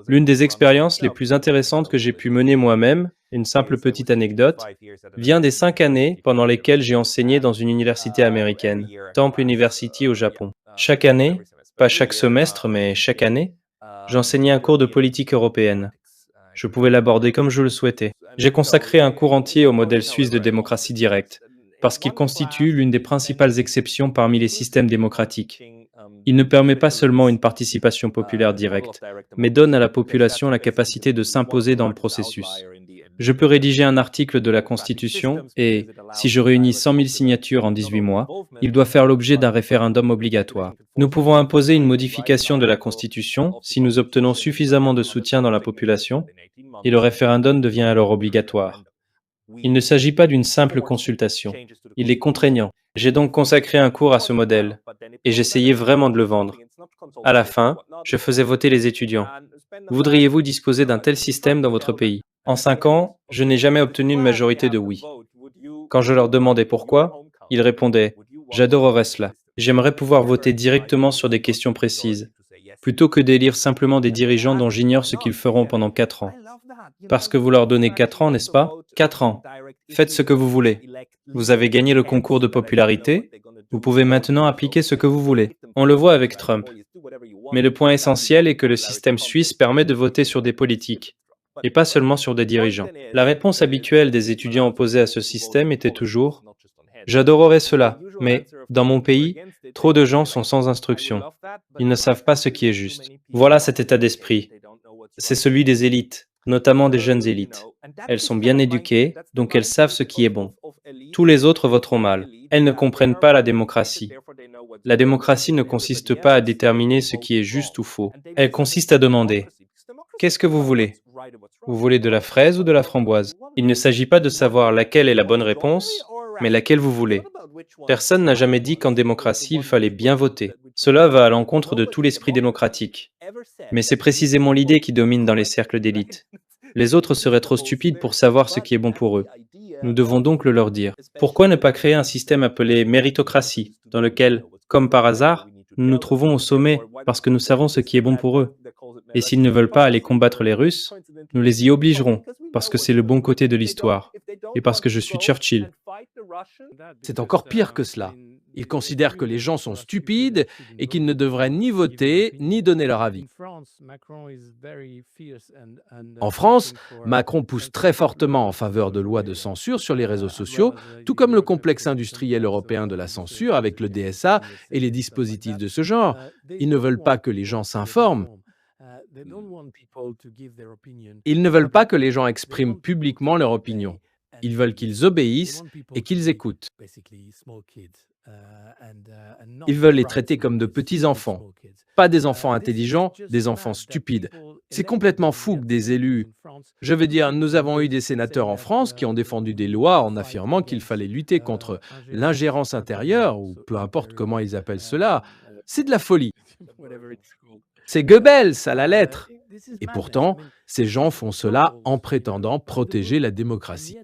L'une des expériences les plus intéressantes que j'ai pu mener moi-même, une simple petite anecdote, vient des 5 années pendant lesquelles j'ai enseigné dans une université américaine, Temple University au Japon. Chaque année, pas chaque semestre, mais chaque année, j'enseignais un cours de politique européenne. Je pouvais l'aborder comme je le souhaitais. J'ai consacré un cours entier au modèle suisse de démocratie directe, parce qu'il constitue l'une des principales exceptions parmi les systèmes démocratiques. Il ne permet pas seulement une participation populaire directe, mais donne à la population la capacité de s'imposer dans le processus. Je peux rédiger un article de la Constitution et, si je réunis 100 000 signatures en 18 mois, il doit faire l'objet d'un référendum obligatoire. Nous pouvons imposer une modification de la Constitution si nous obtenons suffisamment de soutien dans la population, et le référendum devient alors obligatoire. Il ne s'agit pas d'une simple consultation, il est contraignant. J'ai donc consacré un cours à ce modèle, et j'essayais vraiment de le vendre. À la fin, je faisais voter les étudiants. Voudriez-vous disposer d'un tel système dans votre pays? En 5 ans, je n'ai jamais obtenu une majorité de oui. Quand je leur demandais pourquoi, ils répondaient: j'adorerais cela. J'aimerais pouvoir voter directement sur des questions précises, plutôt que d'élire simplement des dirigeants dont j'ignore ce qu'ils feront pendant 4 ans. Parce que vous leur donnez 4 ans, n'est-ce pas? 4 ans. Faites ce que vous voulez. Vous avez gagné le concours de popularité. Vous pouvez maintenant appliquer ce que vous voulez. On le voit avec Trump. Mais le point essentiel est que le système suisse permet de voter sur des politiques, et pas seulement sur des dirigeants. La réponse habituelle des étudiants opposés à ce système était toujours: j'adorerais cela, mais, dans mon pays, trop de gens sont sans instruction. Ils ne savent pas ce qui est juste. Voilà cet état d'esprit. C'est celui des élites, notamment des jeunes élites. Elles sont bien éduquées, donc elles savent ce qui est bon. Tous les autres voteront mal. Elles ne comprennent pas la démocratie. La démocratie ne consiste pas à déterminer ce qui est juste ou faux. Elle consiste à demander: qu'est-ce que vous voulez? Vous voulez de la fraise ou de la framboise? Il ne s'agit pas de savoir laquelle est la bonne réponse, mais laquelle vous voulez. Personne n'a jamais dit qu'en démocratie, il fallait bien voter. Cela va à l'encontre de tout l'esprit démocratique. Mais c'est précisément l'idée qui domine dans les cercles d'élite. Les autres seraient trop stupides pour savoir ce qui est bon pour eux. Nous devons donc le leur dire. Pourquoi ne pas créer un système appelé méritocratie, dans lequel, comme par hasard, nous nous trouvons au sommet parce que nous savons ce qui est bon pour eux? Et s'ils ne veulent pas aller combattre les Russes, nous les y obligerons, parce que c'est le bon côté de l'histoire, et parce que je suis Churchill. C'est encore pire que cela. Ils considèrent que les gens sont stupides et qu'ils ne devraient ni voter ni donner leur avis. En France, Macron pousse très fortement en faveur de lois de censure sur les réseaux sociaux, tout comme le complexe industriel européen de la censure avec le DSA et les dispositifs de ce genre. Ils ne veulent pas que les gens s'informent. Ils ne veulent pas que les gens expriment publiquement leur opinion. Ils veulent qu'ils obéissent et qu'ils écoutent. Ils veulent les traiter comme de petits enfants, pas des enfants intelligents, des enfants stupides. C'est complètement fou que des élus... Je veux dire, nous avons eu des sénateurs en France qui ont défendu des lois en affirmant qu'il fallait lutter contre l'ingérence intérieure, ou peu importe comment ils appellent cela. C'est de la folie. C'est Goebbels à la lettre. Et pourtant, ces gens font cela en prétendant protéger la démocratie.